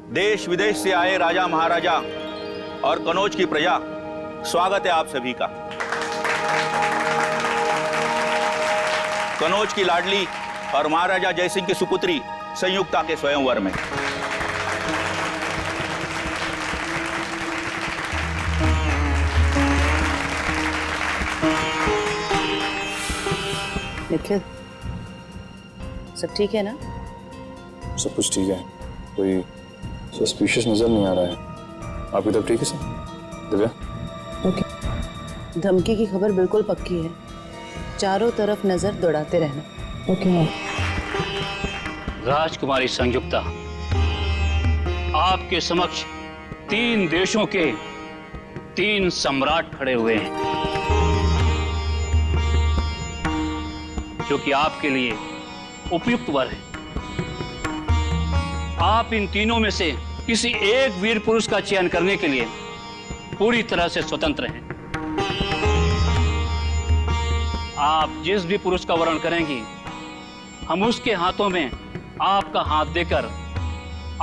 देश विदेश से आए राजा महाराजा और कनौज की प्रजा, स्वागत है आप सभी का। कनौज की लाडली और महाराजा जयसिंह की सुपुत्री संयुक्ता के स्वयंवर में। निखिल, सब ठीक है ना? सब कुछ ठीक है, कोई सस्पिशियस नजर नहीं आ रहा है। आपकी तरफ ठीक है सर? दिव्या? ओके। धमकी की खबर बिल्कुल पक्की है, चारों तरफ नजर दौड़ाते रहना। ओके। राजकुमारी संयुक्ता, आपके समक्ष 3 देशों के 3 सम्राट खड़े हुए हैं, जो कि आपके लिए उपयुक्त वर है। आप इन तीनों में से किसी एक वीर पुरुष का चयन करने के लिए पूरी तरह से स्वतंत्र हैं। आप जिस भी पुरुष का वर्ण करेंगी, हम उसके हाथों में आपका हाथ देकर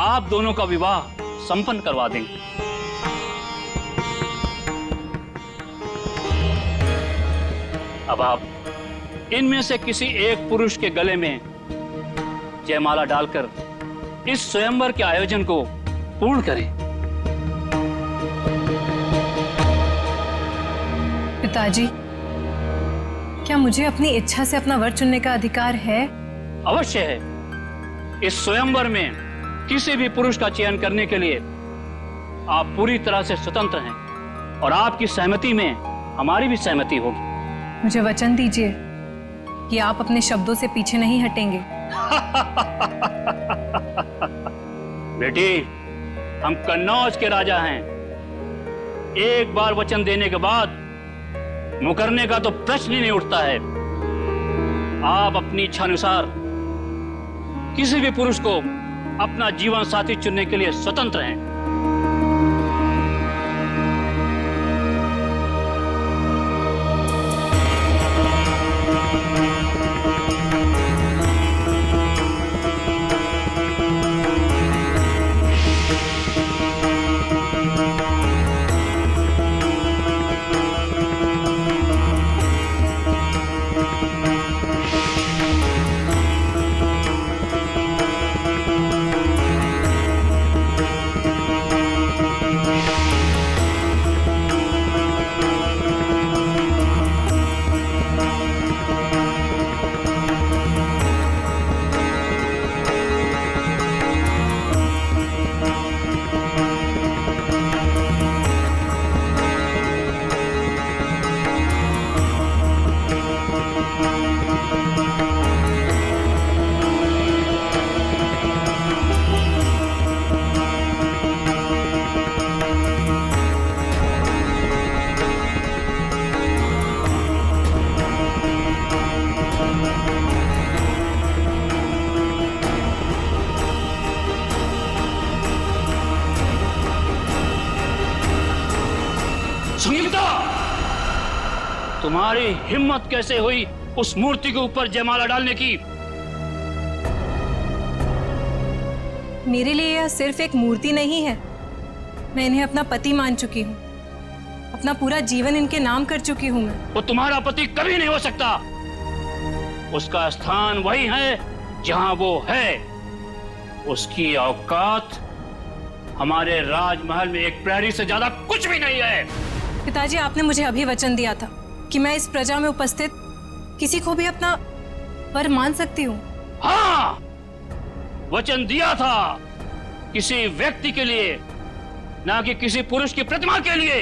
आप दोनों का विवाह संपन्न करवा देंगे। अब आप इनमें से किसी एक पुरुष के गले में जयमाला डालकर इस स्वयंवर के आयोजन को पूर्ण करें। पिताजी, क्या मुझे अपनी इच्छा से अपना वर चुनने का अधिकार है? अवश्य है। इस स्वयंवर में किसी भी पुरुष का चयन करने के लिए आप पूरी तरह से स्वतंत्र हैं और आपकी सहमति में हमारी भी सहमति होगी। मुझे वचन दीजिए कि आप अपने शब्दों से पीछे नहीं हटेंगे। बेटी, हम कन्नौज के राजा हैं। एक बार वचन देने के बाद मुकरने का तो प्रश्न ही नहीं उठता है। आप अपनी इच्छा अनुसार किसी भी पुरुष को अपना जीवन साथी चुनने के लिए स्वतंत्र हैं। संयुक्ता, तुम्हारी हिम्मत कैसे हुई उस मूर्ति के ऊपर जयमाला डालने की? मेरे लिए यह सिर्फ एक मूर्ति नहीं है। मैं इन्हें अपना पति मान चुकी हूँ। अपना पूरा जीवन इनके नाम कर चुकी हूँ मैं। वो तुम्हारा पति कभी नहीं हो सकता। उसका स्थान वही है जहां वो है। उसकी औकात हमारे राजमहल में एक प्रहरी से ज्यादा कुछ भी नहीं है। पिताजी, आपने मुझे अभी वचन दिया था कि मैं इस प्रजा में उपस्थित किसी को भी अपना वर मान सकती हूँ। हाँ, वचन दिया था, किसी व्यक्ति के लिए, ना कि किसी पुरुष की प्रतिमा के लिए,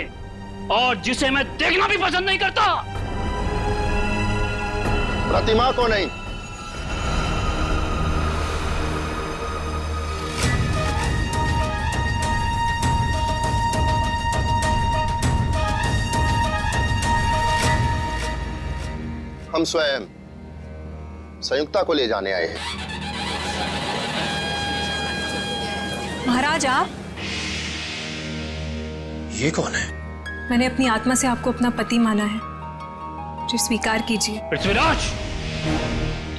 और जिसे मैं देखना भी पसंद नहीं करता। प्रतिमा को नहीं, हम स्वयं संयुक्ता को ले जाने आए हैं। महाराज, आप? ये कौन है? मैंने अपनी आत्मा से आपको अपना पति माना है, जो स्वीकार कीजिए। पृथ्वीराज,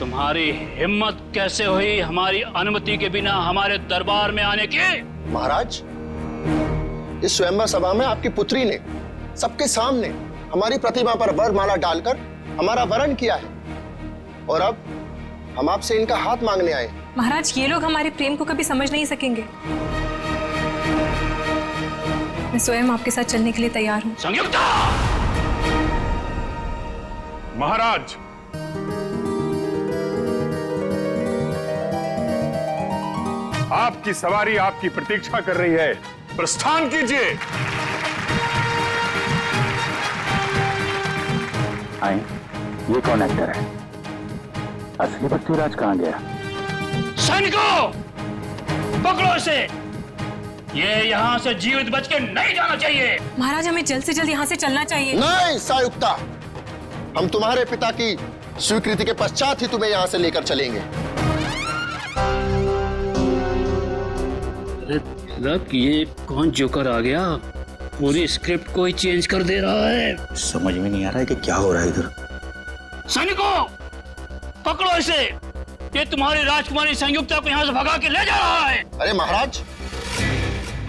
तुम्हारी हिम्मत कैसे हुई हमारी अनुमति के बिना हमारे दरबार में आने की? महाराज, इस स्वयंवर सभा में आपकी पुत्री ने सबके सामने हमारी प्रतिमा पर वरमाला डालकर हमारा वरण किया है और अब हम आपसे इनका हाथ मांगने आए। महाराज, ये लोग हमारे प्रेम को कभी समझ नहीं सकेंगे। मैं स्वयं आपके साथ चलने के लिए तैयार हूँ। संयुक्ता! महाराज, आपकी सवारी आपकी प्रतीक्षा कर रही है, प्रस्थान कीजिए। आए, ये कौन एक्टर है? असली पृथ्वीराज कहाँ गया? सैनिकों, पकड़ो इसे। ये यहाँ से जीवित बच के नहीं जाना चाहिए। महाराज, हमें जल्द से जल्द यहाँ से चलना चाहिए। नहीं संयुक्ता, हम तुम्हारे पिता की स्वीकृति के पश्चात ही तुम्हें यहाँ से लेकर चलेंगे। ये कौन जोकर आ गया? पूरी स्क्रिप्ट को ही चेंज कर दे रहा है। समझ में नहीं आ रहा है कि क्या हो रहा है इधर। सैनिकों, पकड़ो इसे। ये तुम्हारी राजकुमारी संयुक्ता को यहाँ से भगा के ले जा रहा है। अरे महाराज,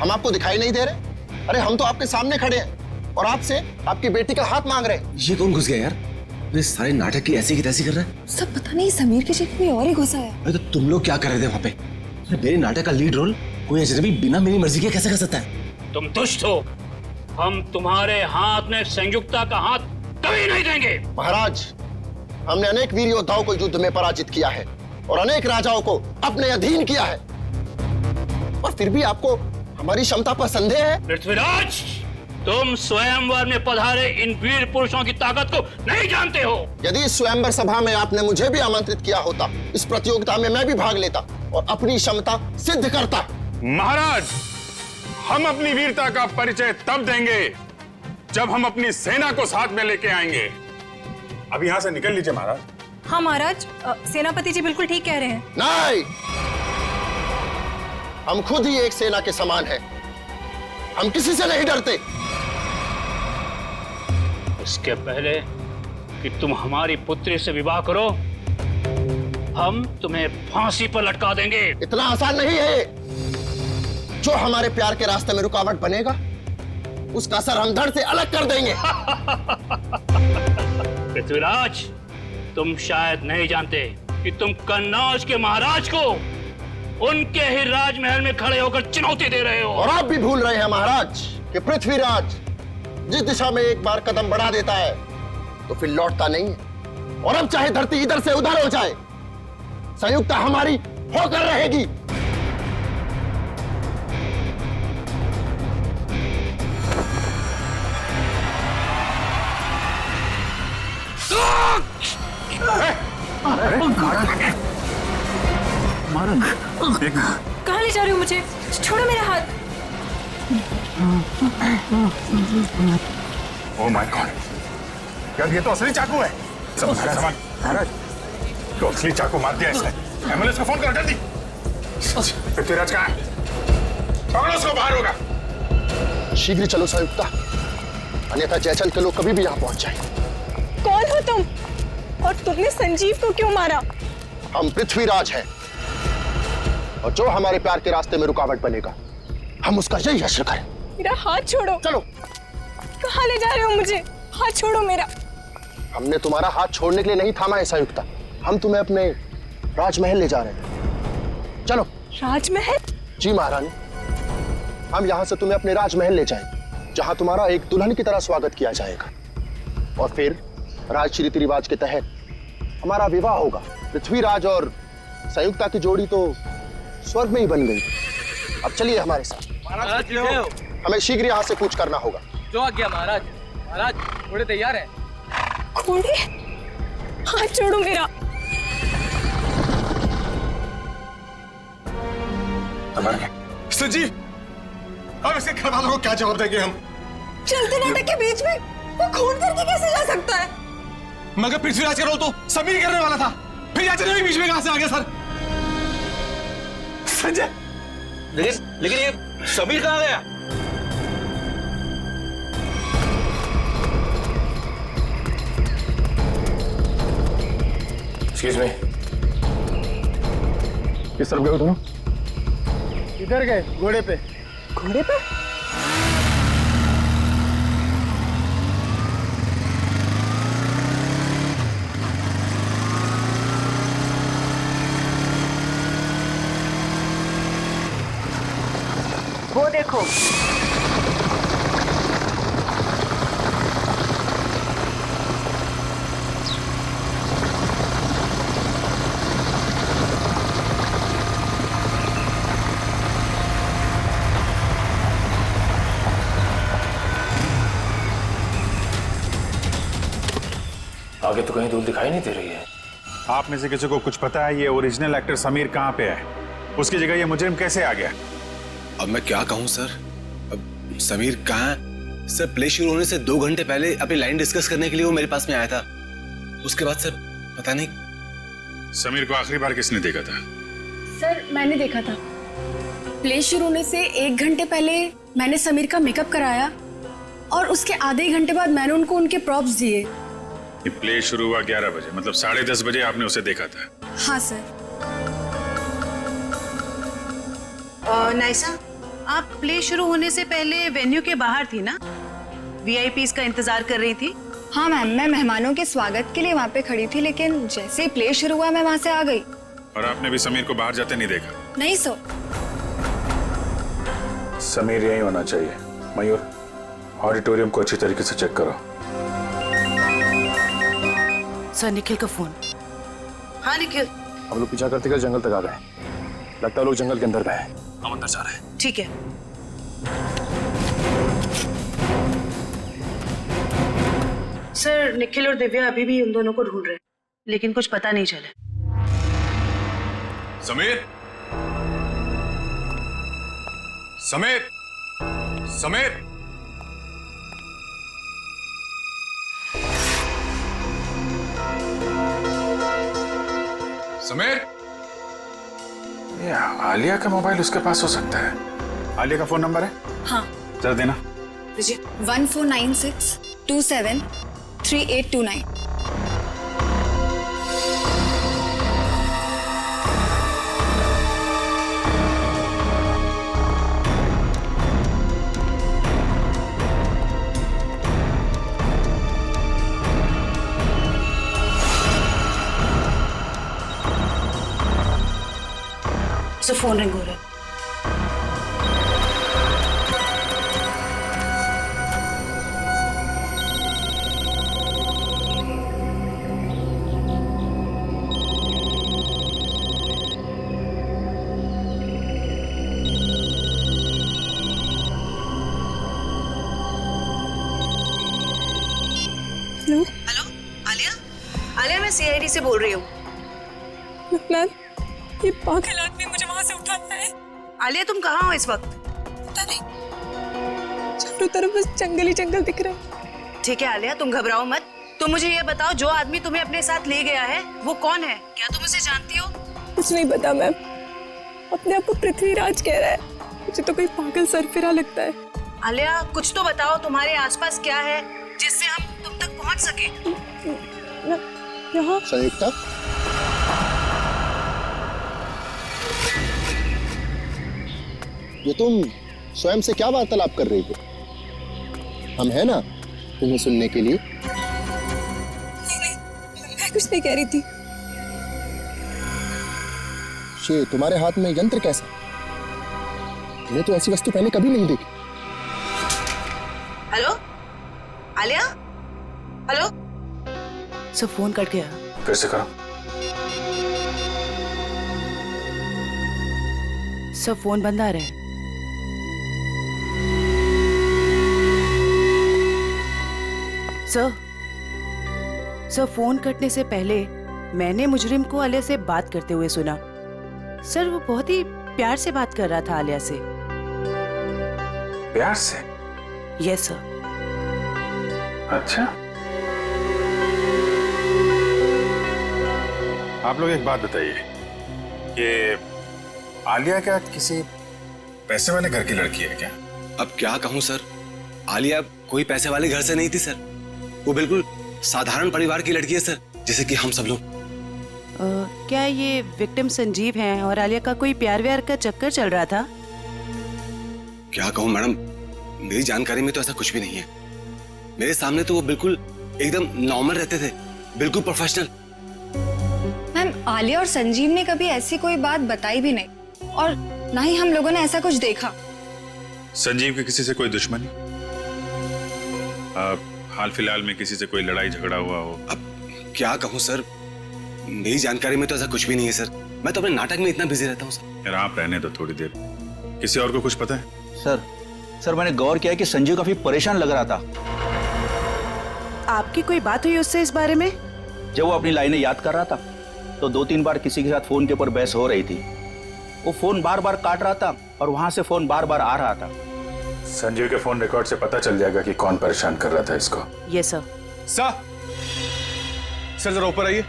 हम आपको दिखाई नहीं दे रहे? अरे हम तो आपके सामने खड़े हैं और आपसे आपकी बेटी का हाथ मांग रहे हैं। ये कौन घुस गया यार? ये सारे नाटक की ऐसी कर रहा है। सब पता नहीं समीर की जगह कोई और ही घुसा है। अरे तो तुम लोग क्या कर रहे थे वहाँ पे? अरे मेरे नाटक का लीड रोल कोई अजनबी बिना मेरी मर्जी के कैसे कर सकता है? तुम दुष्ट हो। हम तुम्हारे हाथ में संयुक्ता का हाथ कभी नहीं देंगे। महाराज, हमने अनेक वीर योद्धाओं को युद्ध में पराजित किया है और अनेक राजाओं को अपने अधीन किया है, और फिर भी आपको हमारी क्षमता पर संदेह है? पृथ्वीराज, तुम स्वयंवर में पधारे इन वीर पुरुषों की ताकत को नहीं जानते हो। यदि इस स्वयंवर सभा में आपने मुझे भी आमंत्रित किया होता, इस प्रतियोगिता में मैं भी भाग लेता और अपनी क्षमता सिद्ध करता। महाराज, हम अपनी वीरता का परिचय तब देंगे जब हम अपनी सेना को साथ में लेके आएंगे। अब यहां से निकल लीजिए महाराज। हाँ महाराज, सेनापति जी बिल्कुल ठीक कह रहे हैं। नहीं, हम खुद ही एक सेना के समान हैं। हम किसी से नहीं डरते। इसके पहले कि तुम हमारी पुत्री से विवाह करो, हम तुम्हें फांसी पर लटका देंगे। इतना आसान नहीं है। जो हमारे प्यार के रास्ते में रुकावट बनेगा, उसका सर हम धड़ से अलग कर देंगे। पृथ्वीराज, तुम शायद नहीं जानते कि तुम कन्नौज के महाराज को उनके ही राजमहल में खड़े होकर चुनौती दे रहे हो। और आप भी भूल रहे हैं महाराज कि पृथ्वीराज जिस दिशा में एक बार कदम बढ़ा देता है तो फिर लौटता नहीं है। और अब चाहे धरती इधर से उधर हो जाए, संयुक्ता हमारी होकर रहेगी। कहाँ ले जा रहे हो मुझे? छोड़ो मेरा हाथ। ओह माय गॉड, यार ये तो असली चाकू है। सब सामान महाराज, तो असली चाकू मार दिया इसने। एम्बुलेंस को फोन करो जल्दी। पृथ्वीराज कहाँ है? पकड़ो उसको, बाहर होगा। शीघ्र चलो संयुक्ता, अन्यथा जयचल के लोग कभी भी यहाँ पहुंच जाएंगे। कौन हो तुम? और तुमने संजीव को क्यों मारा? हम पृथ्वीराज हैं और जो हमारे प्यार के रास्ते में रुकावट बनेगा, हम उसका यही हश्र करें। मेरा हाथ छोड़ो। चलो। कहाँ ले जा रहे हो मुझे? हाथ छोड़ो मेरा। हमने तुम्हारा हाथ छोड़ने के लिए नहीं थामा है संयुक्ता। हम तुम्हें अपने राजमहल ले जा रहे हैं। चलो। राजमहल? जी महारानी, हम यहाँ से तुम्हें अपने राजमहल ले जाएंगे, जहाँ तुम्हारा एक दुल्हन की तरह स्वागत किया जाएगा, और फिर राजश्री रीति रिवाज के तहत हमारा विवाह होगा। पृथ्वीराज और संयुक्ता की जोड़ी तो स्वर्ग में ही बन गई। अब चलिए हमारे साथ। हमें शीघ्र यहाँ से कूच करना होगा। जो आ गया महाराज। महाराज, घोड़े तैयार हैं। घोड़े? हाथ छोड़ो मेरा। संजीव, अब इसके घर वालों को क्या जवाब देंगे हम? चलते नाटक के बीच में वो खून करके कैसे जा सकता है? मगर पृथ्वीराज का रोल तो समीर करने वाला था, फिर याचन भी बीच में कहां से आ गया सर? संजय, लेकिन ये समीर कहाँ गया? एक्सक्यूज मी, किस तरफ गए हो दोनों? इधर गए, घोड़े पे। घोड़े पे? वो देखो। आगे तो कहीं दूर दिखाई नहीं दे रही है। आप में से किसी को कुछ पता है ये ओरिजिनल एक्टर समीर कहाँ पे है? उसकी जगह ये मुजरिम कैसे आ गया? अब मैं क्या कहूँ सर? अब समीर कहाँ है? सर प्ले शुरू होने से 2 घंटे पहले अपनी लाइन डिस्कस करने के लिए वो मेरे पास में आया था। उसके बाद सर पता नहीं। समीर को आखिरी बार किसने देखा था? सर मैंने देखा था। प्ले शुरू होने से 1 घंटे पहले मैंने समीर का मेकअप कराया और उसके आधे घंटे बाद मैंने उनको उनके प्रॉप्स दिए। ये प्ले शुरू हुआ 11 बजे, मतलब 10:30 बजे आपने उसे देखा था? हाँ सर। नाइसा, आप प्ले शुरू होने से पहले वेन्यू के बाहर थी ना? वीआईपीज़ का इंतजार कर रही थी? हाँ मैम, मैं मेहमानों के स्वागत के लिए वहाँ पे खड़ी थी, लेकिन जैसे ही प्ले शुरू हुआ मैं वहाँ से आ गई। और आपने भी समीर को बाहर जाते नहीं देखा? नहीं सर। समीर यही होना चाहिए। मयूर, ऑडिटोरियम को अच्छी तरीके से चेक करो। सर निखिल का फोन। हाँ निखिल। हम लोग पीछा करते जंगल तक आ गए। लगता है लोग जंगल के अंदर गए। हम अंदर जा रहे हैं। ठीक है। सर निखिल और दिव्या अभी भी उन दोनों को ढूंढ रहे हैं, लेकिन कुछ पता नहीं चला। समीर, समीर, समीर, समीर। ये आलिया का मोबाइल उसके पास हो सकता है। आलिया का फोन नंबर है? हाँ जरा देना। 1496273829। उसे फोन रिंग हो रहा है। हेलो हेलो आलिया, आलिया मैं सीआईडी से बोल रही हूँ। मैम, ये पागल आदमी मुझे वहां से उठाना है। आलिया तुम कहाँ हो इस वक्त? पता नहीं, चारों तरफ बस जंगल ही जंगल दिख रहा है। ठीक है आलिया, तुम घबराओ मत। तुम मुझे ये बताओ, जो आदमी तुम्हें अपने साथ ले गया है वो कौन है? क्या तुम उसे जानती हो? कुछ नहीं पता मैम, अपने आप को पृथ्वीराज कह रहा है। मुझे तो कोई पागल सरफिरा लगता है। आलिया कुछ तो बताओ, तुम्हारे आसपास क्या है जिससे हम तुम तक पहुंच सके? यहाँ संयुक्ता, ये तुम स्वयं से क्या वार्तालाप कर रही हो? हम है ना तुम्हें सुनने के लिए। नहीं, मैं कुछ नहीं कह रही थी। ये तुम्हारे हाथ में यंत्र कैसा? मैंने तो ऐसी वस्तु पहले कभी नहीं देखी। Hello Alia, hello. सब फोन कट गया। फिर से करो। सब फोन बंद आ रहे हैं। सर फोन कटने से पहले मैंने मुजरिम को आलिया से बात करते हुए सुना। सर वो बहुत ही प्यार से बात कर रहा था आलिया से। प्यार से? Yes sir. अच्छा, आप लोग एक बात बताइए, ये आलिया क्या किसी पैसे वाले घर की लड़की है क्या? अब क्या कहूँ सर, आलिया कोई पैसे वाले घर से नहीं थी सर। वो बिल्कुल साधारण परिवार की लड़की है सर, जैसे कि हम सब लोग। क्या ये विक्टिम संजीव हैं और आलिया का कोई प्यार व्यार का चक्कर चल रहा था? क्या कहूँ मैडम, मेरी जानकारी में तो ऐसा कुछ भी नहीं है। मेरे सामने तो वो बिल्कुल एकदम नॉर्मल रहते थे, बिल्कुल प्रोफेशनल। मैम, आलिया और संजीव ने कभी ऐसी कोई बात बताई भी नहीं और ना ही हम लोगों ने ऐसा कुछ देखा। संजीव की किसी से कोई दुश्मनी? हाल फिलहाल में किसी से कोई लड़ाई झगड़ा हुआ हो? अब क्या कहूँ सर, मेरी जानकारी में तो ऐसा कुछ भी नहीं है सर। मैं तो अपने नाटक में इतना बिजी रहता हूँ सर। यार आप रहने दो थोड़ी देर। किसी और को कुछ पता है? सर मैंने गौर किया कि संजीव काफी परेशान लग रहा था। आपकी कोई बात हुई उससे इस बारे में? जब वो अपनी लाइनें याद कर रहा था तो 2-3 बार किसी के साथ फोन के ऊपर बहस हो रही थी। वो फोन बार बार काट रहा था और वहां से फोन बार बार आ रहा था। संजीव के फोन रिकॉर्ड से पता चल जाएगा कि कौन परेशान कर रहा था इसको। Yes sir. सर जरा ऊपर आइए।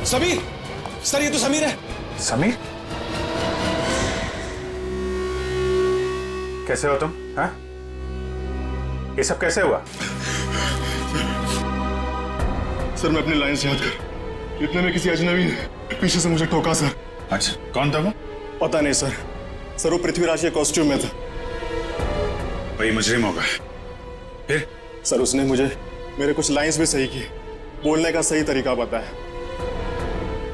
समीर, सर ये तो समीर है। समीर? कैसे हो तुम? हाँ? ये सब कैसे हुआ? सर मैं अपनी लाइंस याद कर, इतने में किसी अजनबी ने पीछे से मुझे ठोका सर। अच्छा, कौन था वो? पता नहीं सर। सर वो पृथ्वीराज के कॉस्ट्यूम में था। वही मुजरिम होगा। फिर? सर उसने मुझे मेरे कुछ लाइंस भी सही किए, बोलने का सही तरीका बताया।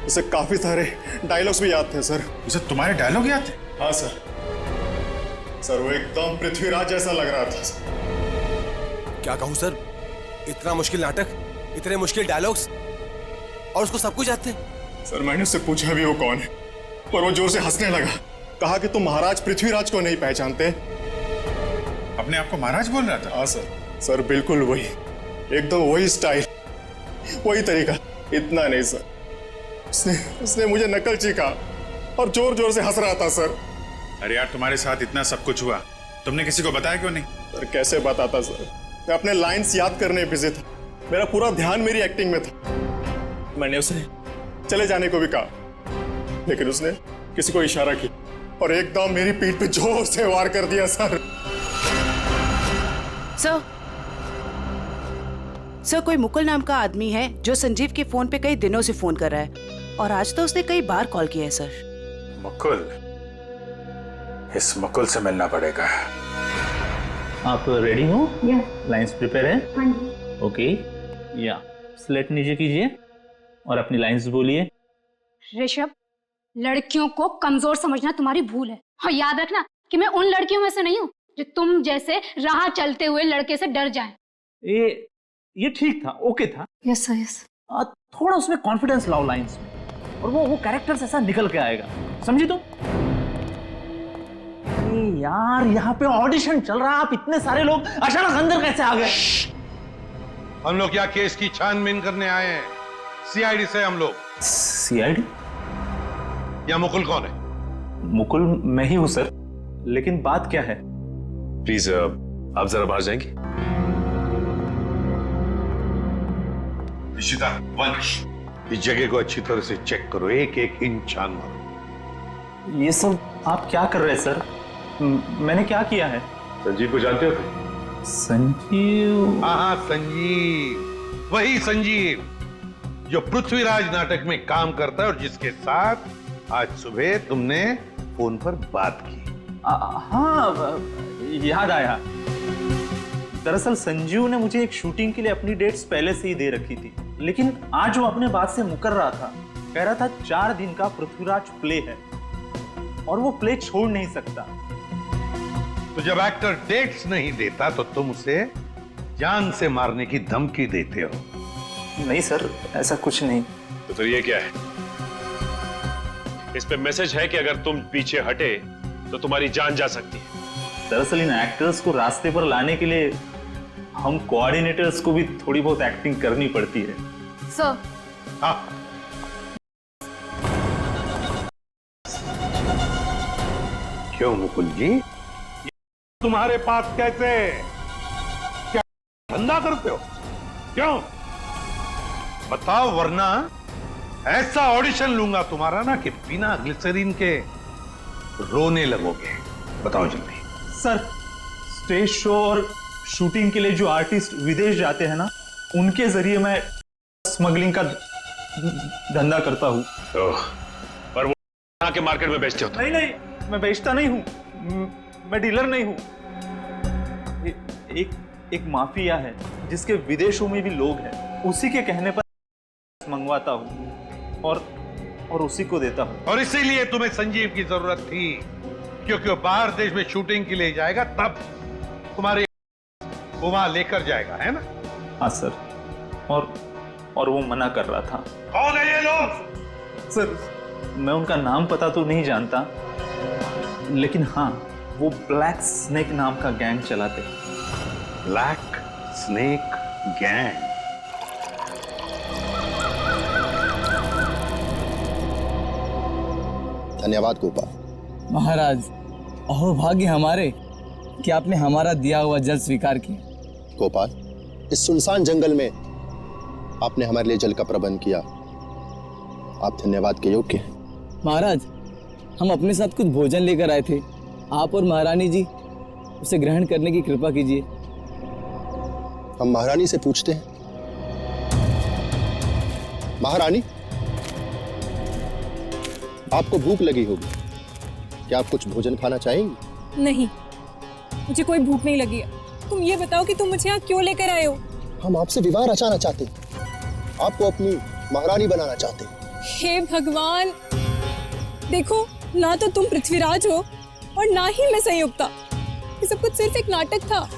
उसे काफी सारे डायलॉग्स भी याद थे सर। उसे तुम्हारे डायलॉग याद थे? हाँ सर। सर वो एकदम पृथ्वीराज जैसा लग रहा था। क्या कहूँ सर, इतना मुश्किल नाटक, इतने मुश्किल डायलॉग्स और उसको सब कुछ याद थे। सर मैंने उससे पूछा भी वो कौन है, पर वो जोर से हंसने लगा। कहा कि तुम महाराज पृथ्वीराज को नहीं पहचानते। अपने आप को महाराज बोल रहा था? हाँ सर। सर बिल्कुल वही, एकदम वही स्टाइल, वही तरीका। इतना नहीं सर, उसने मुझे नकलची कहा और जोर जोर से हंस रहा था सर। अरे यार तुम्हारे साथ इतना सब कुछ हुआ, तुमने किसी को बताया क्यों नहीं? सर कैसे बताता सर, मैं अपने लाइंस याद करने बिजी था। मेरा पूरा ध्यान मेरी एक्टिंग में था। मैंने उसे चले जाने को भी कहा, लेकिन उसने किसी को इशारा किया और एकदम मेरी पीठ पे जोर से वार कर दिया सर। सर कोई मुकुल नाम का आदमी है जो संजीव के फोन पे कई दिनों से फोन कर रहा है और आज तो उसने कई बार कॉल किया है सर। मुकुल? इस मुकुल से मिलना पड़ेगा। आप रेडी हो? लाइंस प्रिपेयर है? हाँ जी। ओके, या स्लेट नीचे कीजिए और अपनी लाइंस बोलिए। ऋषभ, लड़कियों को कमजोर समझना तुम्हारी भूल है और याद रखना कि मैं उन लड़कियों में से नहीं हूँ जो तुम जैसे राह चलते हुए लड़के से डर जाएं। ये ठीक था, ओके था। Yes sir, yes. थोड़ा उसमें कॉन्फिडेंस लाओ लाइंस में और वो कैरेक्टर ऐसा निकल के आएगा, समझी तुम? यार यहाँ पे ऑडिशन चल रहा है, आप इतने सारे लोग अचानक अंदर कैसे आ गए? हम लोग क्या केस की छानबीन करने आए हैं? सीआईडी से हम लोग। सीआईडी? या मुकुल कौन है? मुकुल मैं ही हूं सर, लेकिन बात क्या है? प्लीज आप जरा बाहर जाएंगे? निशिता, वंश, इस जगह को अच्छी तरह से चेक करो, एक एक इंच छान मारो। ये सब आप क्या कर रहे हैं सर? मैंने क्या किया है? संजीव को जानते हो? संजीव? हाँ, संजीव, वही संजीव जो पृथ्वीराज नाटक में काम करता है और जिसके साथ आज सुबह तुमने फोन पर बात की। हाँ, याद आया। दरअसल संजीव ने मुझे एक शूटिंग के लिए अपनी डेट्स पहले से ही दे रखी थी, लेकिन आज वो अपने बात से मुकर रहा था। कह रहा था 4 दिन का पृथ्वीराज प्ले है और वो प्ले छोड़ नहीं सकता। तो जब एक्टर डेट्स नहीं देता तो तुम उसे जान से मारने की धमकी देते हो? नहीं सर, ऐसा कुछ नहीं। तो फिर ये क्या है? इस पे मैसेज है कि अगर तुम पीछे हटे तो तुम्हारी जान जा सकती है। दरअसल इन एक्टर्स को रास्ते पर लाने के लिए हम कोऑर्डिनेटर्स को भी थोड़ी बहुत एक्टिंग करनी पड़ती है। सर। हाँ। क्यों मुकुल जी, तुम्हारे पास कैसे? क्या धंधा करते हो? क्यों बताओ, वरना ऐसा ऑडिशन लूंगा तुम्हारा ना कि बिना ग्लिसरीन के रोने लगोगे। बताओ जल्दी। सर स्टेज शो और शूटिंग के लिए जो आर्टिस्ट विदेश जाते हैं ना, उनके जरिए मैं स्मगलिंग का धंधा करता हूँ। पर वो यहाँ के मार्केट में बेचते हो? नहीं नहीं, मैं बेचता नहीं हूँ, मैं डीलर नहीं हूँ। एक माफिया है जिसके विदेशों में भी लोग हैं, उसी के कहने पर मंगवाता हूँ और उसी को देता हूँ। और इसीलिए तुम्हें संजीव की जरूरत थी, क्योंकि वो बाहर देश में शूटिंग के लिए जाएगा, तब तुम्हारे वो वहां लेकर जाएगा, है ना? हाँ सर, और वो मना कर रहा था। कौन है ये लोग? सर, मैं उनका नाम पता तो नहीं जानता, लेकिन हाँ, वो ब्लैक स्नेक नाम का गैंग चलाते हैं। Black snake gang? धन्यवाद गोपाल। महाराज, अहो भाग्य हमारे कि आपने हमारा दिया हुआ जल स्वीकार किया। गोपाल, इस सुनसान जंगल में आपने हमारे लिए जल का प्रबंध किया, आप धन्यवाद के योग्य हैं। महाराज, हम अपने साथ कुछ भोजन लेकर आए थे, आप और महारानी जी उसे ग्रहण करने की कृपा कीजिए। हम महारानी से पूछते हैं। महारानी, आपको भूख लगी होगी, क्या आप कुछ भोजन खाना चाहेंगी? नहीं, मुझे कोई भूख नहीं लगी है। तुम ये बताओ कि तुम मुझे यहाँ क्यों लेकर आए हो? हम आपसे विवाह रचाना चाहते हैं, आपको अपनी महारानी बनाना चाहते हैं। हे भगवान, देखो, ना तो तुम पृथ्वीराज हो और ना ही मैं संयुक्ता। ये सब कुछ सिर्फ एक नाटक था।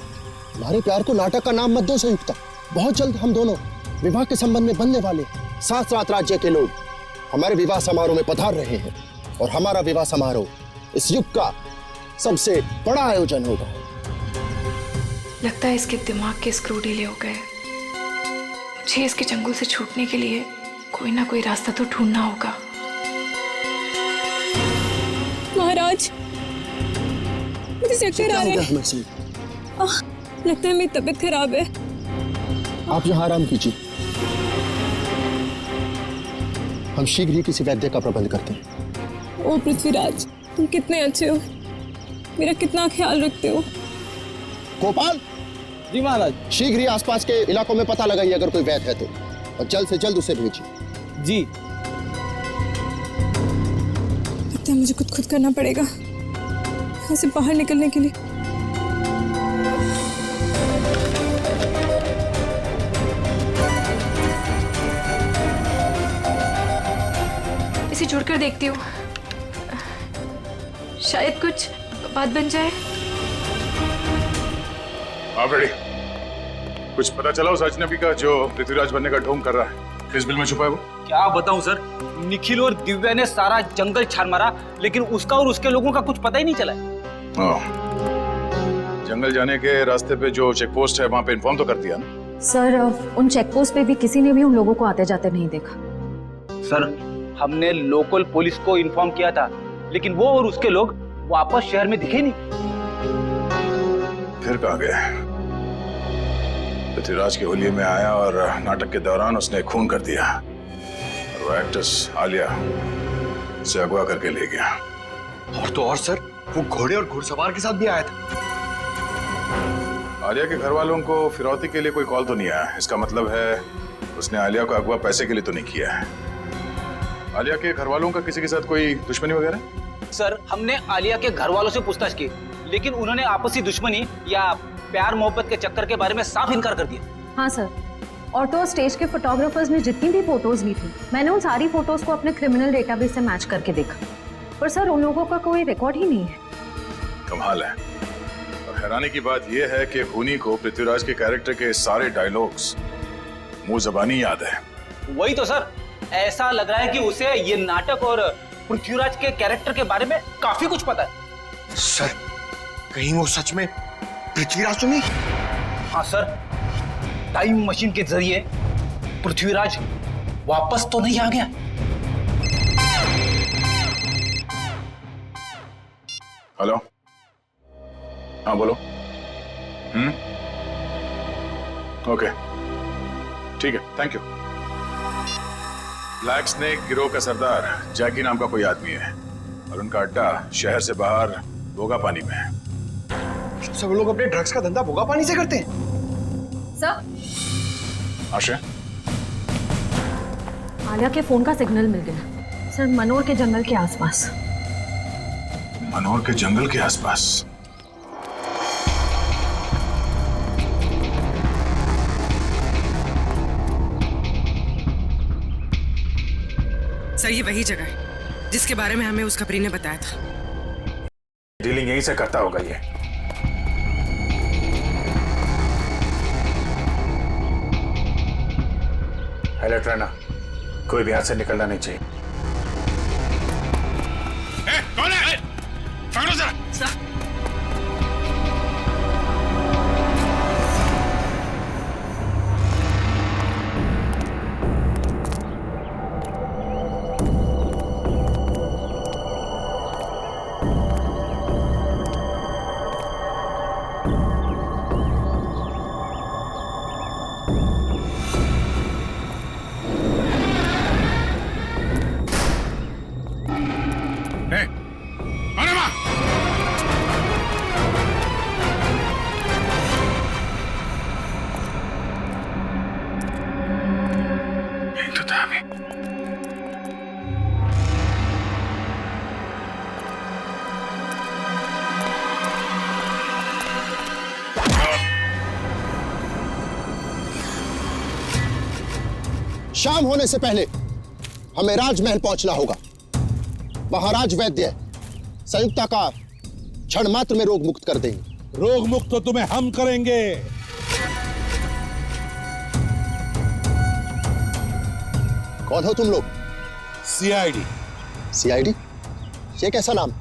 हमारे प्यार को नाटक का नाम मत दो संयुक्ता। बहुत जल्द हम दोनों विवाह के संबंध में बनने वाले 7 राज्य के लोग हमारे विवाह समारोह में पधार रहे हैं, और हमारा विवाह समारोह इस युग का सबसे बड़ा आयोजन होगा। लगता है इसके दिमाग के स्क्रू ढीले हो गए। मुझे इसके चंगुल से छूटने के लिए कोई ना कोई रास्ता तो ढूंढना होगा। महाराज, मुझे चक्कर आ रहे हैं। लगता है मेरी तबीयत खराब है। आप यहाँ आराम कीजिए, हम शीघ्र ही किसी वैद्य का प्रबंध करते हैं। ओ पृथ्वीराज, तुम कितने अच्छे हो, मेरा कितना ख्याल रखते हो। गोपाल जी महाराज, शीघ्र ही आसपास के इलाकों में पता लगाइए अगर कोई वैद्य है तो, और जल्द से जल्द उसे भेजिए। जी। लगता है मुझे खुद करना पड़ेगा यहाँ से बाहर निकलने के लिए। इसे जोड़कर देखती हूँ, शायद कुछ बात बन जाए। आप रेडी? कुछ पता चला उस अजनबी का जो पृथ्वीराज बनने का ढोंग कर रहा है? किस बिल में छुपा है वो? क्या बताऊं सर, निखिल और दिव्या ने सारा जंगल छान मारा, लेकिन उसका और उसके लोगों का कुछ पता ही नहीं चला। जंगल जाने के रास्ते पे जो चेक पोस्ट है वहां पे इन्फॉर्म तो कर दिया ना? सर, उन चेक पोस्ट पे भी किसी ने भी उन लोगों को आते जाते नहीं देखा। सर, हमने लोकल पुलिस को इन्फॉर्म किया था, लेकिन वो और उसके लोग वापस शहर में दिखे नहीं। फिर कहाँ गए? पृथ्वीराज के होलिये में आया और नाटक के दौरान उसने खून कर दिया, और वो एक्ट्रेस आलिया से अगवा करके ले गया। और तो और सर, वो घोड़े और घुड़सवार के साथ भी आया था। आलिया के घर वालों को फिरौती के लिए कोई कॉल तो नहीं आया। इसका मतलब है उसने आलिया को अगवा पैसे के लिए तो नहीं किया है। आलिया के घर वालों का किसी के साथ कोई दुश्मनी वगैरह? सर, हमने आलिया के घर वालों से पूछताछ की, लेकिन उन्होंने आपसी दुश्मनी या प्यार मोहब्बत के चक्कर के बारे में साफ इनकार कर दिया। हाँ सर, और तो स्टेज के फोटोग्राफर्स ने जितनी भी फोटोज ली थी, मैंने उन सारी फोटोज को अपने क्रिमिनल डेटाबेस से मैच करके देखा, पर सर उन लोगों का कोई रिकॉर्ड ही नहीं है। कमाल है। और हैरानी की बात यह है कि खूनी को पृथ्वीराज के कैरेक्टर के सारे डायलॉग्स मुंह ज़बानी याद है। वही तो सर, ऐसा लग रहा है कि उसे ये नाटक और पृथ्वीराज के कैरेक्टर के बारे में काफी कुछ पता है। सर, कहीं वो सच में पृथ्वीराज तो नहीं? हाँ सर, टाइम मशीन के जरिए पृथ्वीराज वापस तो नहीं आ गया? हेलो, हाँ बोलो। ओके, ठीक है, थैंक यू। ब्लैक स्नेक गिरोह का सरदार जैकी नाम का कोई आदमी है, और उनका अड्डा शहर से बाहर बोगा पानी में है। सब लोग अपने ड्रग्स का धंधा भोगा पानी से करते हैं। सर, आशा, आलिया के फोन का सिग्नल मिल गया सर, मनोर के जंगल के आसपास। मनोर के जंगल के आसपास? सर, ये वही जगह है जिसके बारे में हमें उस खबरी ने बताया था। डीलिंग यहीं से करता होगा ये। अलर्ट रहना, कोई भी हाथ से निकलना नहीं चाहिए। कौन है? पकड़ो जरा। शाम होने से पहले हमें राजमहल पहुंचना होगा। वहां राज वैद्य संयुक्ता का क्षण मात्र में रोग मुक्त कर देंगे। रोग मुक्त तो तुम्हें हम करेंगे। कौन हो तुम लोग? सीआईडी। सीआईडी? ये कैसा नाम?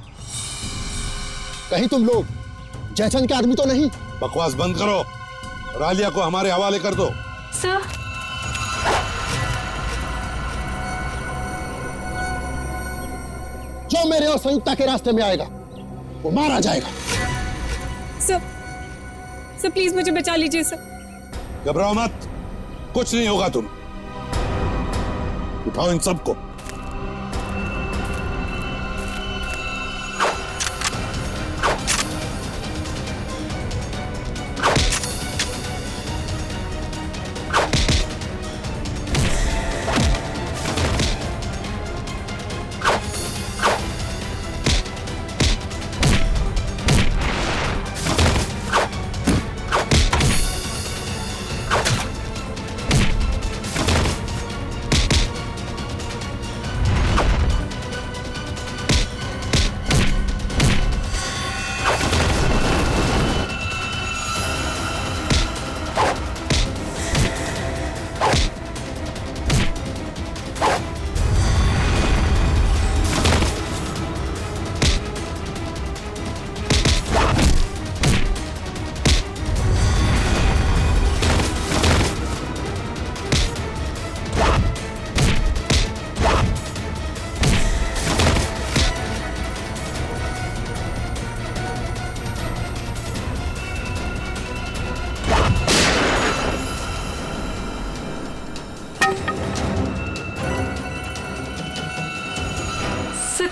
कहीं तुम लोग जयचंद के आदमी तो नहीं? बकवास बंद करो और आलिया को हमारे हवाले कर दो। सर, जो मेरे और संयुक्ता के रास्ते में आएगा वो मारा जाएगा। सर प्लीज मुझे बचा लीजिए सर। घबराओ मत, कुछ नहीं होगा। तुम उठाओ इन सबको।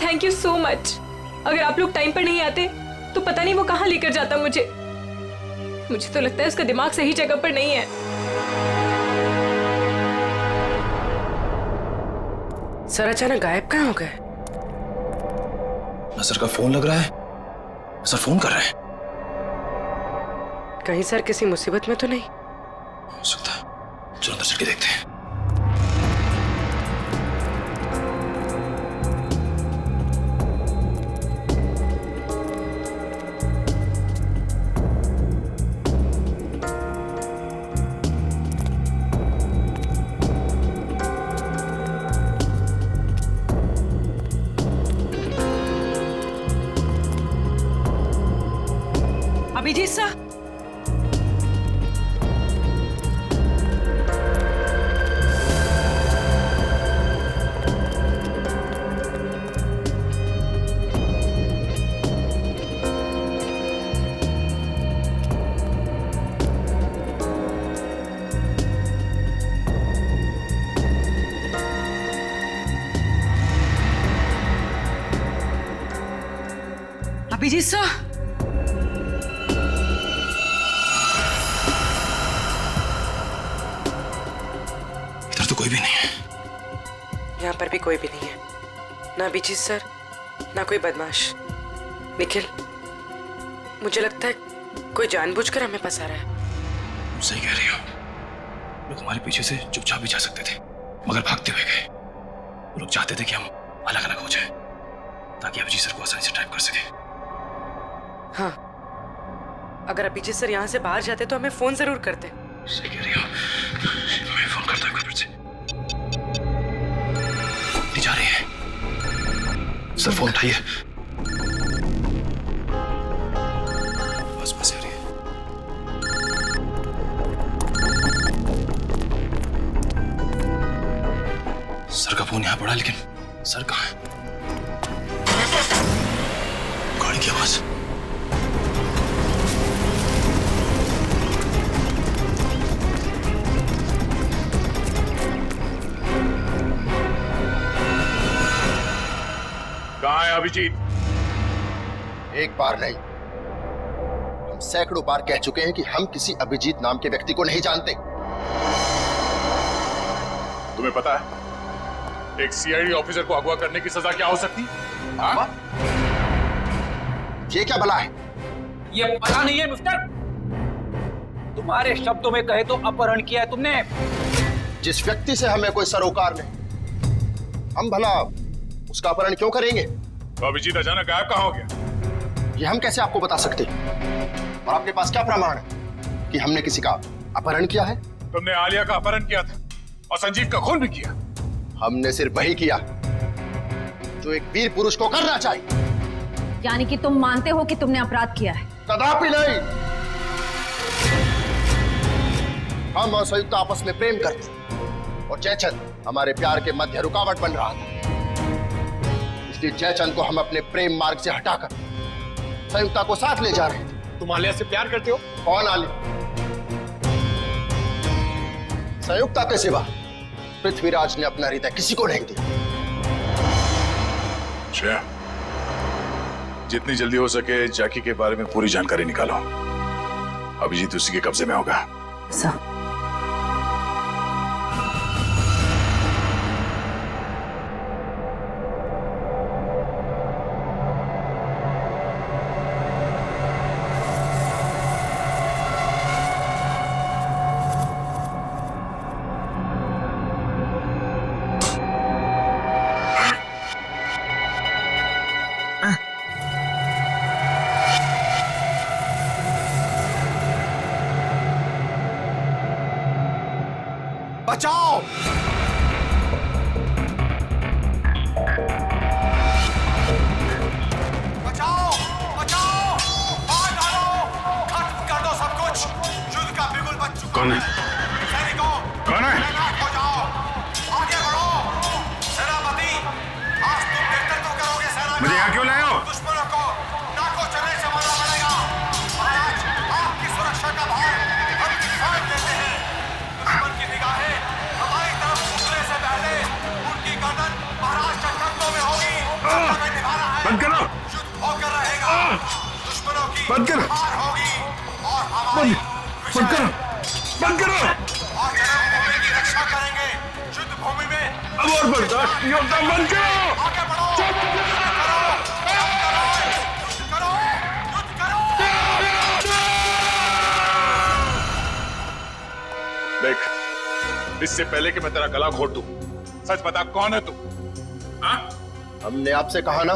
Thank you so much. अगर आप लोग टाइम पर नहीं आते तो पता नहीं वो कहां लेकर जाता मुझे तो लगता है उसका दिमाग सही जगह पर नहीं है। सर अचानक गायब कहाँ हो गए? नसर का फोन लग रहा है। नसर फोन कर रहे हैं। कहीं सर किसी मुसीबत में तो नहीं? हो सकता है, चलो अंदर चल के देखते हैं। अभिजीत सर, अभिजीत सर, पर भी कोई भी नहीं है, ना अभिजीत सर, ना कोई बदमाश। निखिल, मुझे लगता है कोई जानबूझकर हमें फंसा रहा है। सही कह रही हो। लोग हमारे पीछे से चुपचाप भी जा सकते थे, मगर भागते हुए गए। वो लोग चाहते थे कि हम अलग अलग हो जाएं, ताकि अभिजीत सर को आसानी से ट्रैप कर सके। हाँ, अगर अभिजीत सर यहाँ से बाहर जाते तो हमें फोन जरूर करते। सही कह रही हो। मैं फोन करता हूँ फिर से। नहीं जा रही है। सर फोन उठाइए। बस आ रही है। सर का फोन यहाँ पड़ा, लेकिन सर कहाँ है? गाड़ी की आवाज। कहाँ है अभिजीत? एक बार नहीं, हम सैकड़ों बार कह चुके हैं कि हम किसी अभिजीत नाम के व्यक्ति को नहीं जानते। तुम्हें पता है एक सीआईडी ऑफिसर को अगवा करने की सजा क्या हो सकती है? हाँ? ये क्या भला है? ये पता नहीं है मिस्टर। तुम्हारे शब्दों में कहे तो अपहरण किया है तुमने। जिस व्यक्ति से हमें कोई सरोकार नहीं, हम भला उसका अपहरण क्यों करेंगे? तो अभिजीत अचानक गायब कहाँ हो गया? ये हम कैसे आपको बता सकते हैं? और आपके पास क्या प्रमाण है कि हमने किसी का अपहरण किया है? तुमने आलिया का अपहरण किया था और संजीव का खून भी किया। हमने सिर्फ वही किया जो एक वीर पुरुष को करना चाहिए। यानी कि तुम मानते हो कि तुमने अपराध किया है? कदापि नहीं। हम और संयुक्त आपस में प्रेम करते और जयचंद हमारे प्यार के मध्य रुकावट बन रहा था। इसलिए जयचंद को हम अपने प्रेम मार्ग से हटाकर संयुक्ता को साथ ले जा रहे थे। तुम आलिया से प्यार करते हो? कौन आलिया? संयुक्ता के सिवा पृथ्वीराज ने अपना हृदय किसी को नहीं दिया। श्रेया, जितनी जल्दी हो सके जैकी के बारे में पूरी जानकारी निकालो। अभिजीत उसी के कब्जे में होगा। सर, बचाओ! बचाओ! बचाओ! मार डालो! खत्म कर दो सब कुछ! युद्ध का बिगुल बज चुका कौन है? सैनिकों! कौन है? तैनात हो जाओ! आगे बढ़ो! सेनापति! आज तुम नेतृत्व करोगे सेना का! मुझे यहाँ क्यों लाए हो? दुश्मनों को नाकों चलने से मारना पड़ेगा! महाराज, आपकी सुरक्षा का भार हम किसान देते हैं। दुश्मन की निगाहें हमारी तरफ उठने से पहले उनकी गर्दन महाराज के कंधों में होगी। हमें निभाना है। बंद करो! युद्ध होकर रहेगा। दुश्मनों की बंद करो! हार होगी और हमारी बंद करो! बंद करो! और जन्मभूमि की रक्षा करेंगे। युद्ध भूमि में अब और बर्दाश्त नहीं होता। बंद करो! आगे बढ़ो! देख, इससे पहले कि मैं तेरा गला घोट दूं, सच बता कौन है तू? हाँ? हमने आपसे कहा ना,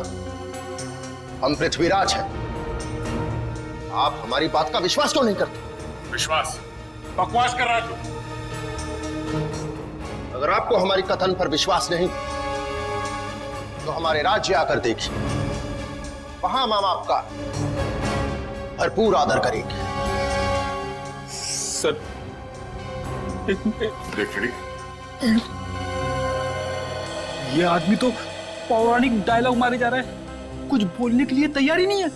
हम पृथ्वीराज हैं। आप हमारी बात का विश्वास क्यों नहीं करते? विश्वास? बकवास कर रहा है तू। अगर आपको हमारी कथन पर विश्वास नहीं तो हमारे राज्य आकर देखिए, वहां हम आपका भरपूर आदर करेंगे। सर, देख ये आदमी तो पौराणिक डायलॉग मारे जा रहा है, कुछ बोलने के लिए तैयार ही नहीं है।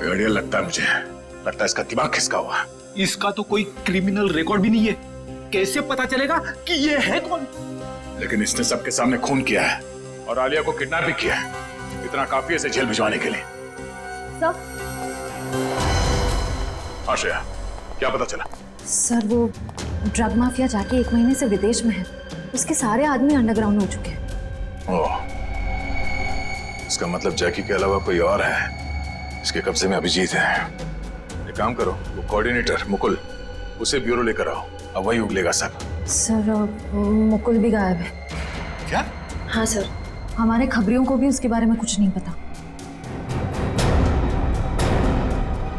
आइडिया लगता है मुझे, लगता है इसका दिमाग खिसका हुआ है। इसका तो कोई क्रिमिनल रिकॉर्ड भी नहीं है, कैसे पता चलेगा कि ये है कौन? लेकिन इसने सबके सामने खून किया है और आलिया को किडनैप भी किया है। इतना काफी है इसे जेल भिजवाने के लिए। सर, आश्रया, क्या पता चला? सर वो ड्रग माफिया जाके 1 महीने से विदेश में है। उसके सारे आदमी अंडरग्राउंड हो चुके हैं। ओह, इसका मतलब जैकी के अलावा कोई और है। इसके कब्जे में अभिजीत है। एक काम करो, वो कोऑर्डिनेटर मुकुल, उसे ब्यूरो लेकर आओ। अब वही उगलेगा सब। सर मुकुल भी गायब है। क्या? हाँ सर, हमारे खबरियों को भी उसके बारे में कुछ नहीं पता।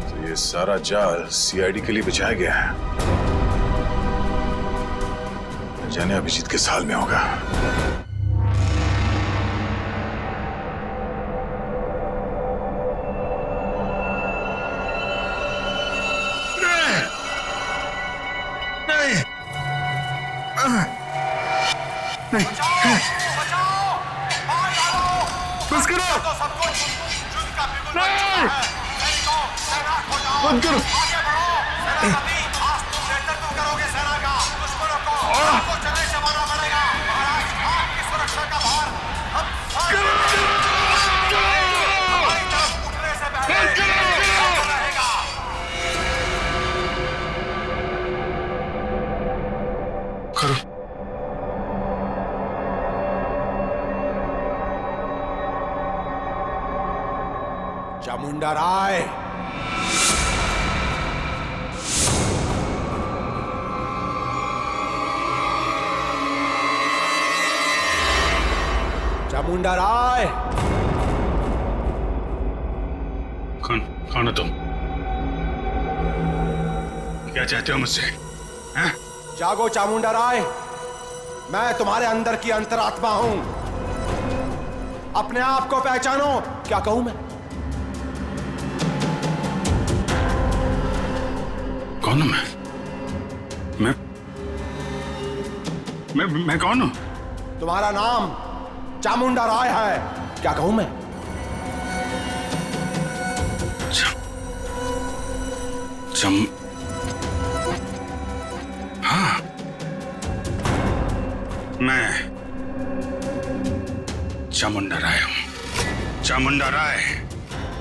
तो ये सारा जाल सीआईडी के लिए बिछाया गया है। न जाने अभिजीत किस हाल में होगा। बस करो। बंद करो। करोगे सेना का दुश्मनों को चले से मारना पड़ेगा। महाराज, आपकी सुरक्षा का भार हम हमारी तरफ उठने से पहले रहेगा। करो। चामुंडा राय, चामुंडा राय। कौन हो तुम? क्या चाहते हो मुझसे? हैं? जागो चामुंडा राय, मैं तुम्हारे अंदर की अंतरात्मा हूं। अपने आप को पहचानो। क्या कहूं मैं? कौन हूं मैं कौन हूं? तुम्हारा नाम चामुंडा राय है। क्या कहूं मैं? हाँ, मैं चामुंडा राय हूं। चामुंडा राय,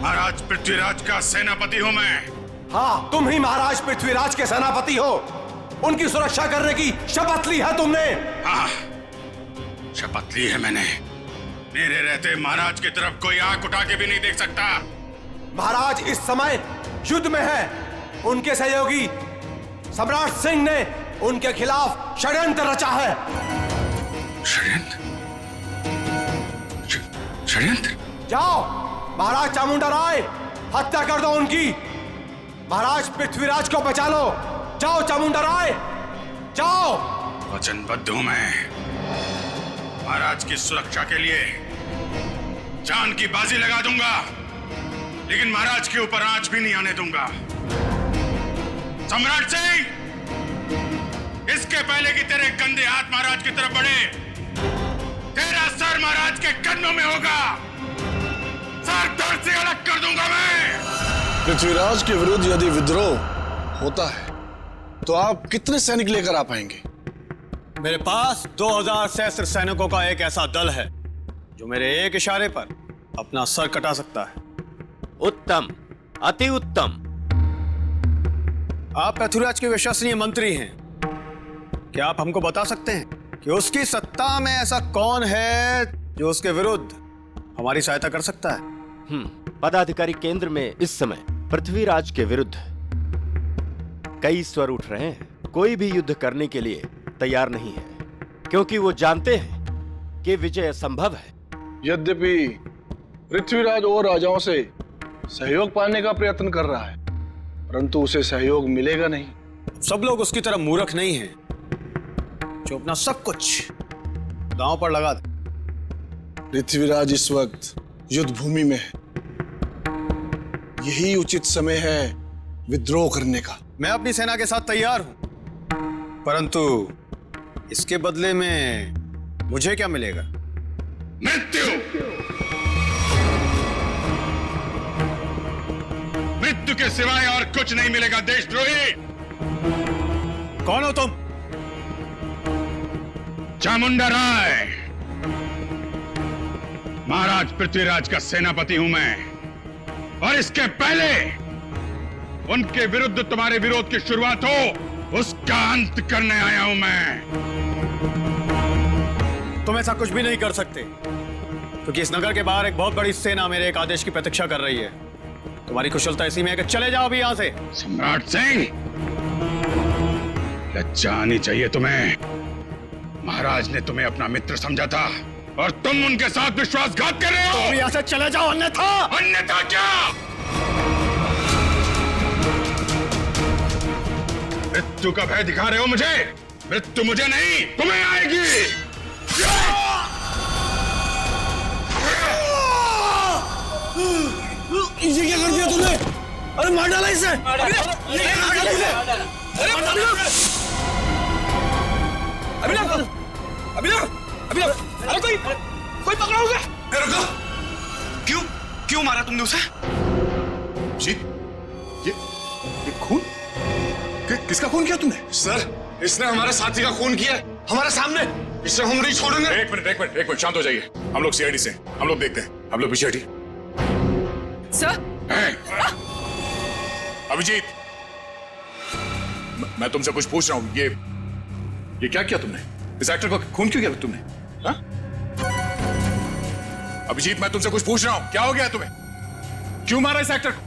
महाराज पृथ्वीराज का सेनापति हूं मैं। हाँ, तुम ही महाराज पृथ्वीराज के सेनापति हो। उनकी सुरक्षा करने की शपथ ली है तुमने। हाँ, शपथ ली है मैंने। मेरे रहते महाराज की तरफ कोई आंख उठा के भी नहीं देख सकता। महाराज इस समय युद्ध में है। उनके सहयोगी सम्राट सिंह ने उनके खिलाफ षड्यंत्र रचा है। षड्यंत्र? जाओ महाराज चामुंडा राय, हत्या कर दो उनकी। महाराज पृथ्वीराज को बचा लो। जाओ चामुंडा राय, जाओ। वचनबद्ध हूं मैं। महाराज की सुरक्षा के लिए जान की बाजी लगा दूंगा, लेकिन महाराज के ऊपर आंच भी नहीं आने दूंगा। सम्राट सिंह, इसके पहले कि तेरे गंदे हाथ महाराज की तरफ बढ़े, तेरा सर महाराज के कदमों में होगा। सर धड़ से अलग कर दूंगा मैं। पृथ्वीराज के विरुद्ध यदि विद्रोह होता है तो आप कितने सैनिक लेकर आ पाएंगे? मेरे पास 2000 सहस्त्र सैनिकों का एक ऐसा दल है जो मेरे एक इशारे पर अपना सर कटा सकता है। उत्तम, अति उत्तम। आप पृथ्वीराज के विश्वसनीय मंत्री हैं। क्या आप हमको बता सकते हैं कि उसकी सत्ता में ऐसा कौन है जो उसके विरुद्ध हमारी सहायता कर सकता है? पदाधिकारी केंद्र में इस समय पृथ्वीराज के विरुद्ध कई स्वर उठ रहे हैं। कोई भी युद्ध करने के लिए तैयार नहीं है, क्योंकि वो जानते हैं कि विजय असंभव है। यद्यपि पृथ्वीराज और राजाओं से सहयोग पाने का प्रयत्न कर रहा है, परंतु उसे सहयोग मिलेगा नहीं। सब लोग उसकी तरह मूर्ख नहीं हैं जो अपना सब कुछ दांव पर लगा दे। पृथ्वीराज इस वक्त युद्ध भूमि में है। यही उचित समय है विद्रोह करने का। मैं अपनी सेना के साथ तैयार हूं, परंतु इसके बदले में मुझे क्या मिलेगा? मृत्यु। मृत्यु के सिवाय और कुछ नहीं मिलेगा देशद्रोही। कौन हो तुम? चामुंडा राय, महाराज पृथ्वीराज का सेनापति हूं मैं, और इसके पहले उनके विरुद्ध तुम्हारे विरोध की शुरुआत हो, उसका अंत करने आया हूं मैं। तुम ऐसा कुछ भी नहीं कर सकते, क्योंकि इस नगर के बाहर एक बहुत बड़ी सेना मेरे एक आदेश की प्रतीक्षा कर रही है। तुम्हारी कुशलता इसी में है कि चले जाओ अभी यहाँ से। सम्राट सिंह, लज्जा आनी चाहिए तुम्हें। महाराज ने तुम्हें अपना मित्र समझा था और तुम उनके साथ विश्वासघात कर रहे हो। तो यहाँ से चले जाओ, अन्यथा। अन्यथा क्या? मृत्यु का भय दिखा रहे हो मुझे? मृत्यु मुझे नहीं, तुम्हें आएगी। ये क्या कर दिया तूने? अरे मार डाला इसे। अरे कोई पकड़ा होगा? रुको, क्यों मारा तुमने उसे? जी, ये खून? किसका खून किया तुमने? सर, इसने हमारे साथी का खून किया हमारे सामने। इसे हम नहीं छोड़ेंगे। एक मिनट, शांत हो जाइए। हम लोग सीआईडी से, हम लोग देखते हैं। हम लोग पीछे हटिए। सर, अभिजीत, मैं तुमसे कुछ पूछ रहा हूं। ये क्या किया तुमने? इस एक्टर को खून क्यों किया तुमने? हा? अभिजीत, मैं तुमसे कुछ पूछ रहा हूं। क्या हो गया तुम्हें? क्यों मारा इस एक्टर को?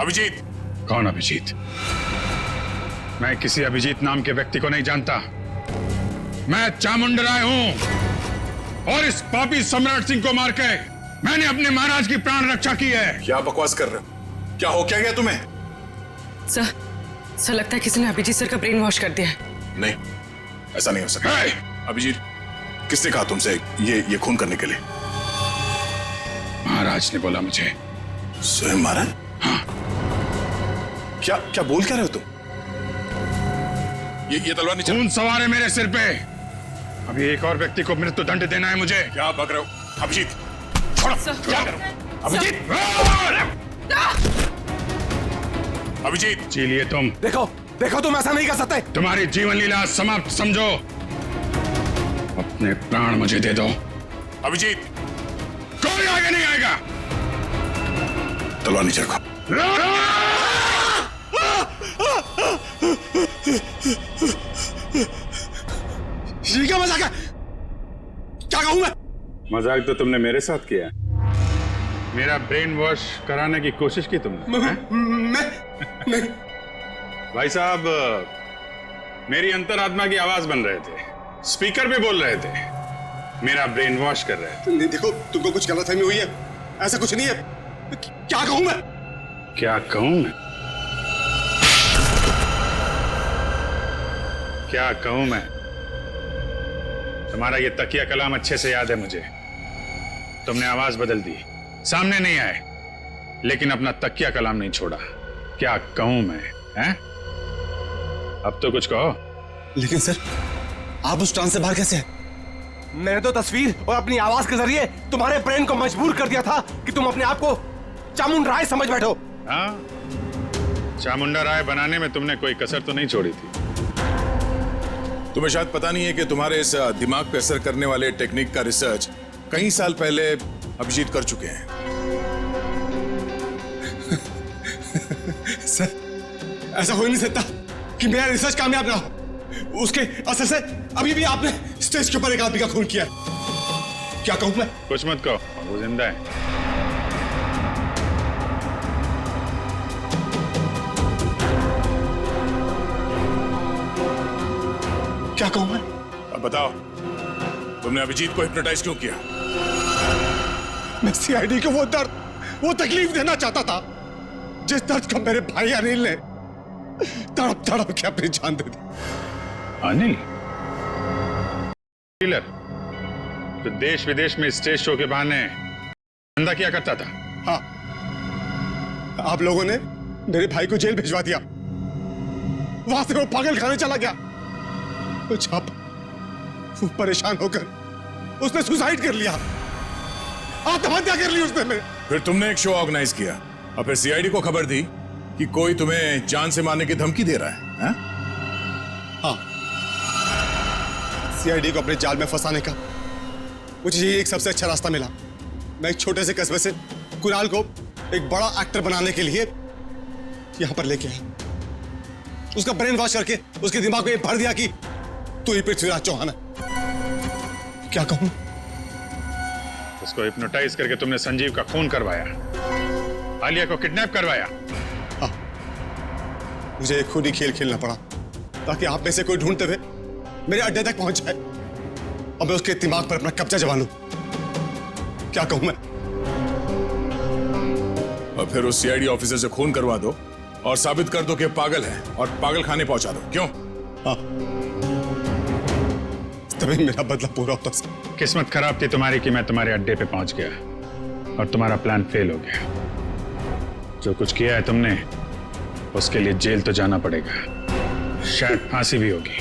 अभिजीत। कौन अभिजीत? मैं किसी अभिजीत नाम के व्यक्ति को नहीं जानता। मैं चामुंडराय हूं और इस पापी सम्राट सिंह को मार के मैंने अपने महाराज की प्राण रक्षा की है। क्या बकवास कर रहे हो? क्या हो क्या गया तुम्हें? सर लगता है किसी ने अभिजीत सर का ब्रेन वॉश कर दिया है। नहीं, ऐसा नहीं हो सकता। अभिजीत, किसने कहा तुमसे ये खून करने के लिए? महाराज ने बोला मुझे। स्वयं महाराज? हाँ। क्या बोल क्या रहे हो तुम? ये तलवार नीचे। खून सवार है मेरे सिर पे। अभी एक और व्यक्ति को मृत्यु दंड देना है मुझे। क्या बक रहे हो? अभिजीत, छोड़ो। क्या करो? अभिजीत, अभिजीत, जी लिए तुम। देखो तुम ऐसा नहीं कर सकते। तुम्हारी जीवन लीला समाप्त समझो। अपने प्राण मुझे दे दो। अभिजीत, कोई आगे नहीं आएगा। तलवार नीचे रखो। ये क्या मजाक है? क्या कहूं मैं? मजाक तो तुमने मेरे साथ किया। मेरा ब्रेन वॉश कराने की कोशिश की तुमने। मैं भाई साहब, मेरी अंतरात्मा की आवाज बन रहे थे, स्पीकर भी बोल रहे थे, मेरा ब्रेन वॉश कर रहे थे। नहीं, देखो, तुमको कुछ गलतफहमी हुई है। ऐसा कुछ नहीं है। क्या कहूं मैं? क्या कहूं मैं? क्या कहूं मैं? तुम्हारा ये तकिया कलाम अच्छे से याद है मुझे। तुमने आवाज बदल दी, सामने नहीं आए, लेकिन अपना तकिया कलाम नहीं छोड़ा। क्या कहूं मैं? हैं? अब तो कुछ कहो। लेकिन सर, आप उस ट्रांस से बाहर कैसे हैं? मैंने तो तस्वीर और अपनी आवाज के जरिए तुम्हारे ब्रेन को मजबूर कर दिया था कि तुम अपने आप को चामुंडा राय समझ बैठो। हाँ, चामुंडा राय बनाने में तुमने कोई कसर तो नहीं छोड़ी थी। तुम्हें शायद पता नहीं है कि तुम्हारे इस दिमाग पे असर करने वाले टेक्निक का रिसर्च कई साल पहले अभिजीत कर चुके हैं। सर, ऐसा हो नहीं सकता कि मेरा रिसर्च कामयाब ना हो। उसके असर से अभी भी आपने स्टेज के ऊपर एक आदमी का खून किया। क्या कहूं मैं? कुछ मत कहो, वो जिंदा है। क्या कहूं मैं? अब बताओ, तुमने अभिजीत को हिप्नोटाइज क्यों किया? मैं सीआईडी को वो दर्द, वो तकलीफ देना चाहता था जिस दर्द को मेरे भाई अनिल ने तड़प तड़प के अपनी जान दे दी। अनिल किलर, तो देश विदेश में स्टेज शो के बहाने धंधा किया करता था। हाँ, आप लोगों ने मेरे भाई को जेल भिजवा दिया। वहां से वो पागल खाने चला गया। तो जब वो परेशान होकर उसने सुसाइड कर लिया, आत्महत्या कर ली उसने। मेरे फिर तुमने एक शो ऑर्गेनाइज किया और फिर सीआईडी को खबर दी कि कोई तुम्हें जान से मारने की धमकी दे रहा है। हाँ, सीआईडी को अपने जाल में फंसाने का मुझे यही एक सबसे अच्छा रास्ता मिला। मैं एक छोटे से कस्बे से कुणाल को एक बड़ा एक्टर बनाने के लिए यहां पर लेके आया। उसका ब्रेन वॉश करके उसके दिमाग में भर दिया कि तू ही पृथ्वीराज चौहान है। क्या कहूं? उसको हिप्नोटाइज करके तुमने संजीव का खून करवाया, आलिया को किडनैप करवाया। मुझे एक खुद ही खेल खेलना पड़ा ताकि आप में से कोई ढूंढते हुए मेरे अड्डे तक पहुंच जाए और मैं उसके दिमाग पर अपना कब्जा जमा लूं। क्या कहूं मैं? और फिर उस सीआईडी ऑफिसर से खून करवा दो और साबित कर दो कि पागल है और पागल खाने पहुंचा दो। क्यों? हाँ, तभी मेरा बदला पूरा होता। किस्मत खराब थी तुम्हारी कि मैं तुम्हारे अड्डे पे पहुंच गया और तुम्हारा प्लान फेल हो गया। जो कुछ किया है तुमने, उसके लिए जेल तो जाना पड़ेगा, शायद फांसी भी होगी।